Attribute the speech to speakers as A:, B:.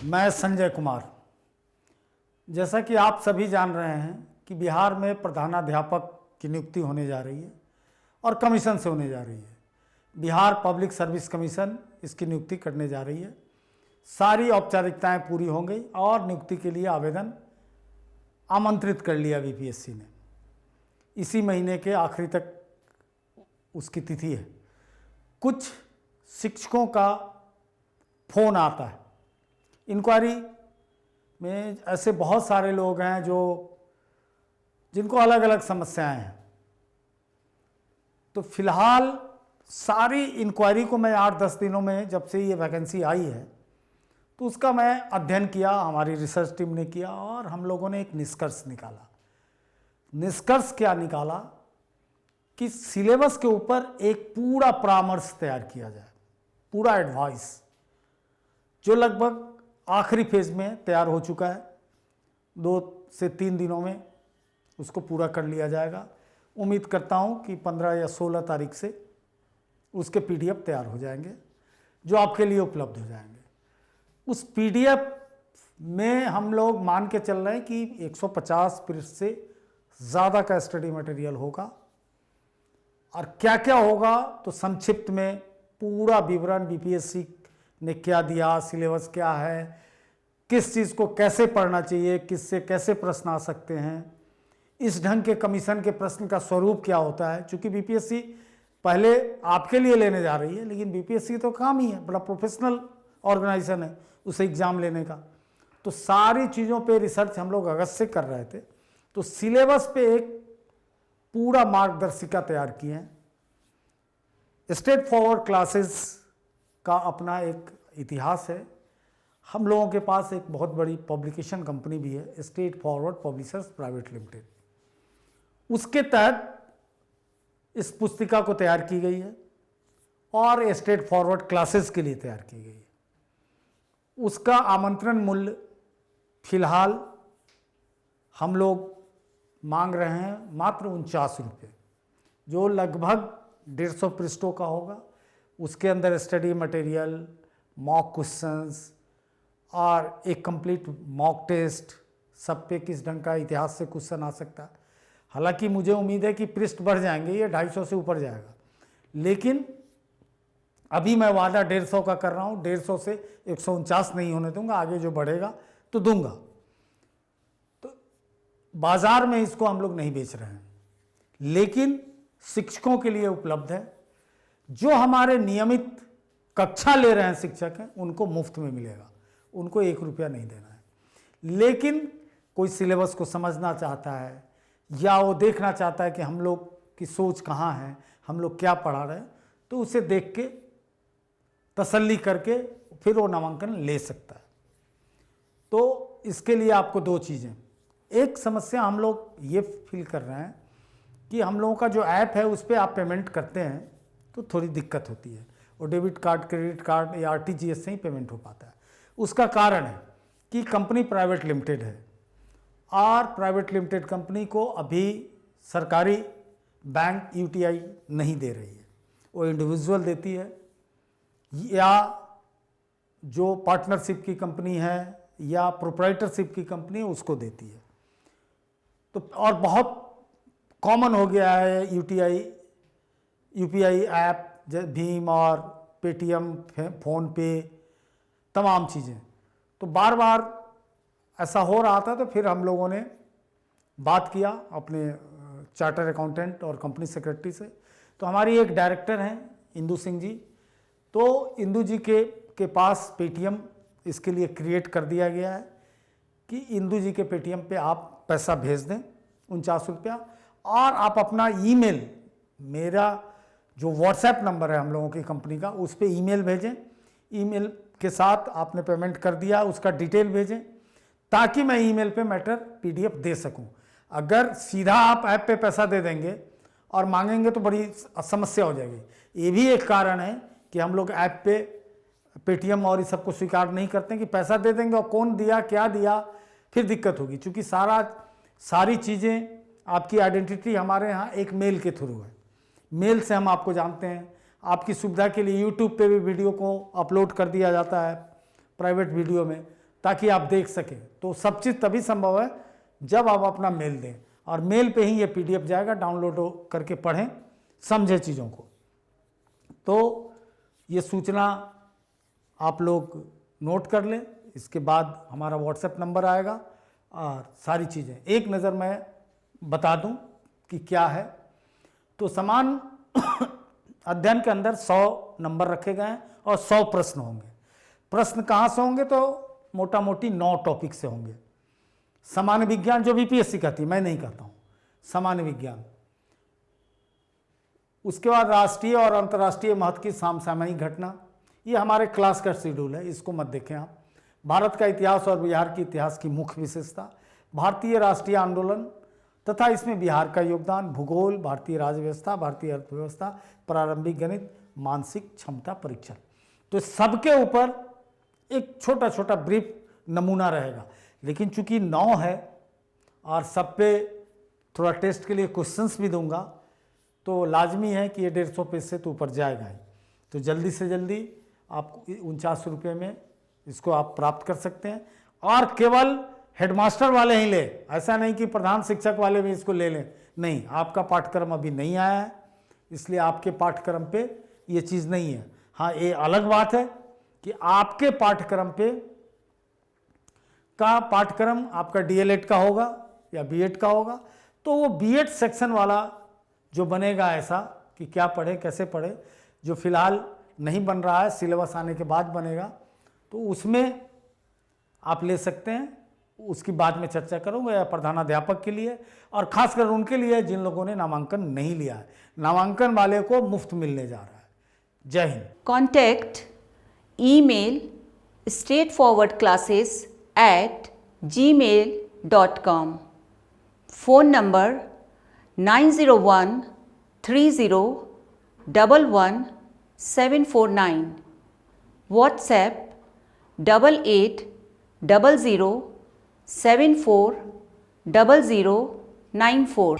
A: मैं संजय कुमार। जैसा कि आप सभी जान रहे हैं कि बिहार में प्रधानाध्यापक की नियुक्ति होने जा रही है और कमीशन से होने जा रही है। बिहार पब्लिक सर्विस कमीशन इसकी नियुक्ति करने जा रही है। सारी औपचारिकताएं पूरी हो गई और नियुक्ति के लिए आवेदन आमंत्रित कर लिया बीपीएससी ने। इसी महीने के आखिरी तक उसकी तिथि है। कुछ शिक्षकों का फ़ोन आता है। इंक्वायरी में ऐसे बहुत सारे लोग हैं जिनको अलग अलग समस्याएं हैं। तो फिलहाल सारी इंक्वायरी को मैं 8-10 दिनों में, जब से ये वैकेंसी आई है, तो उसका मैं अध्ययन किया, हमारी रिसर्च टीम ने किया और हम लोगों ने एक निष्कर्ष निकाला। निष्कर्ष क्या निकाला कि सिलेबस के ऊपर एक पूरा परामर्श तैयार किया जाए, पूरा एडवाइस, जो लगभग आखिरी फेज में तैयार हो चुका है। 2 से 3 दिनों में उसको पूरा कर लिया जाएगा। उम्मीद करता हूं कि 15 या 16 तारीख से उसके पीडीएफ तैयार हो जाएंगे, जो आपके लिए उपलब्ध हो जाएंगे। उस पीडीएफ में हम लोग मान के चल रहे हैं कि 150 पृष्ठ से ज़्यादा का स्टडी मटेरियल होगा। और क्या क्या होगा तो संक्षिप्त में पूरा विवरण, बीपीएससी ने क्या दिया, सिलेबस क्या है, किस चीज़ को कैसे पढ़ना चाहिए, किससे कैसे प्रश्न आ सकते हैं, इस ढंग के कमीशन के प्रश्न का स्वरूप क्या होता है। चूँकि बीपीएससी पहले आपके लिए लेने जा रही है, लेकिन बीपीएससी तो काम ही है, बड़ा प्रोफेशनल ऑर्गेनाइजेशन है उसे एग्ज़ाम लेने का। तो सारी चीज़ों पे रिसर्च हम लोग अगस्त से कर रहे थे। तो सिलेबस पे एक पूरा मार्गदर्शिका तैयार किए हैं। स्ट्रेट फॉरवर्ड क्लासेस का अपना एक इतिहास है। हम लोगों के पास एक बहुत बड़ी पब्लिकेशन कंपनी भी है, straight forward publishers private limited. उसके तहत इस पुस्तिका को तैयार की गई है और स्ट्रेट फॉरवर्ड क्लासेस के लिए तैयार की गई है। उसका आमंत्रण मूल्य फिलहाल हम लोग मांग रहे हैं मात्र 49 रुपये, जो लगभग 150 पृष्ठों का होगा। उसके अंदर स्टडी मटेरियल, मॉक क्वेश्चंस और एक कंप्लीट मॉक टेस्ट, सब पे किस ढंग का इतिहास से क्वेश्चन आ सकता है। हालांकि मुझे उम्मीद है कि पृष्ठ बढ़ जाएंगे, ये 250 से ऊपर जाएगा, लेकिन अभी मैं वादा 150 का कर रहा हूँ। 150 से 149 नहीं होने दूंगा, आगे जो बढ़ेगा तो दूंगा। तो बाजार में इसको हम लोग नहीं बेच रहे हैं, लेकिन शिक्षकों के लिए उपलब्ध है। जो हमारे नियमित कक्षा ले रहे हैं शिक्षक हैं, उनको मुफ्त में मिलेगा, उनको 1 रुपया नहीं देना है। लेकिन कोई सिलेबस को समझना चाहता है या वो देखना चाहता है कि हम लोग की सोच कहाँ है, हम लोग क्या पढ़ा रहे हैं, तो उसे देख के तसल्ली करके फिर वो नामांकन ले सकता है। तो इसके लिए आपको 2 चीज़ें। एक समस्या हम लोग ये फील कर रहे हैं कि हम लोगों का जो ऐप है उस पर आप पेमेंट करते हैं तो थोड़ी दिक्कत होती है, और डेबिट कार्ड, क्रेडिट कार्ड या आरटीजीएस से ही पेमेंट हो पाता है। उसका कारण है कि कंपनी प्राइवेट लिमिटेड है और प्राइवेट लिमिटेड कंपनी को अभी सरकारी बैंक यूटीआई नहीं दे रही है, वो इंडिविजुअल देती है या जो पार्टनरशिप की कंपनी है या प्रोप्राइटरशिप की कंपनी है उसको देती है। तो और बहुत कॉमन हो गया है यूपीआई ऐप, भीम और पेटीएम, फ़ोन पे, तमाम चीज़ें। तो बार बार ऐसा हो रहा था, तो फिर हम लोगों ने बात किया अपने चार्टर अकाउंटेंट और कंपनी सेक्रेटरी से। तो हमारी एक डायरेक्टर हैं इंदू सिंह जी, तो इंदू जी के पास पेटीएम इसके लिए क्रिएट कर दिया गया है कि इंदू जी के पेटीएम पे आप पैसा भेज दें 49 रुपया, और आप अपना ईमेल, मेरा जो व्हाट्सएप नंबर है हम लोगों की कंपनी का, उस पर ईमेल भेजें। ईमेल के साथ आपने पेमेंट कर दिया, उसका डिटेल भेजें, ताकि मैं ईमेल पे मैटर पीडीएफ दे सकूं। अगर सीधा आप ऐप पे पैसा दे देंगे और मांगेंगे तो बड़ी समस्या हो जाएगी। ये भी एक कारण है कि हम लोग ऐप पे पेटीएम और इस सबको स्वीकार नहीं करते कि पैसा दे देंगे और कौन दिया, क्या दिया, फिर दिक्कत होगी। चूँकि सारी चीज़ें, आपकी आइडेंटिटी हमारे यहाँ एक मेल के थ्रू है, मेल से हम आपको जानते हैं। आपकी सुविधा के लिए यूट्यूब पे भी वीडियो को अपलोड कर दिया जाता है प्राइवेट वीडियो में, ताकि आप देख सकें। तो सब चीज़ तभी संभव है जब आप अपना मेल दें, और मेल पे ही ये PDF जाएगा, डाउनलोड करके पढ़ें, समझें चीज़ों को। तो ये सूचना आप लोग नोट कर लें। इसके बाद हमारा WhatsApp नंबर आएगा और सारी चीज़ें एक नज़र मैं बता दूं कि क्या है। तो समान अध्ययन के अंदर 100 नंबर रखे गए हैं और 100 प्रश्न होंगे। प्रश्न कहाँ से होंगे? तो मोटा मोटी 9 टॉपिक से होंगे। सामान्य विज्ञान जो BPSC कहती है, मैं नहीं कहता हूँ, सामान्य विज्ञान। उसके बाद राष्ट्रीय और अंतर्राष्ट्रीय महत्व की समसामयिक घटना, ये हमारे क्लास का शेड्यूल है, इसको मत देखें आप। भारत का इतिहास और बिहार के इतिहास की मुख्य विशेषता, भारतीय राष्ट्रीय आंदोलन तथा इसमें बिहार का योगदान, भूगोल, भारतीय राज्य व्यवस्था, भारतीय अर्थव्यवस्था, प्रारंभिक गणित, मानसिक क्षमता परीक्षण। तो सबके ऊपर एक छोटा छोटा ब्रीफ नमूना रहेगा। लेकिन चूंकि 9 है और सब पे थोड़ा टेस्ट के लिए क्वेश्चंस भी दूंगा, तो लाजमी है कि ये 150 पेज से तो ऊपर जाएगा ही। तो जल्दी से जल्दी आप 49 रुपये में इसको आप प्राप्त कर सकते हैं। और केवल हेडमास्टर वाले ही ले, ऐसा नहीं कि प्रधान शिक्षक वाले भी इसको ले लें, नहीं। आपका पाठ्यक्रम अभी नहीं आया है, इसलिए आपके पाठ्यक्रम पे ये चीज़ नहीं है। हाँ, ये अलग बात है कि आपके पाठ्यक्रम पे का पाठ्यक्रम आपका DLED का होगा या B.Ed का होगा, तो वो B.Ed सेक्शन वाला जो बनेगा ऐसा कि क्या पढ़े कैसे पढ़े, जो फिलहाल नहीं बन रहा है, सिलेबस आने के बाद बनेगा, तो उसमें आप ले सकते हैं। उसकी बाद में चर्चा करूंगा, या प्रधानाध्यापक के लिए और खासकर उनके लिए जिन लोगों ने नामांकन नहीं लिया है। नामांकन वाले को मुफ्त मिलने जा रहा है। जय Hind.
B: Contact email straightforwardclasses@gmail.com. Phone number 90130111749. WhatsApp 8800740094.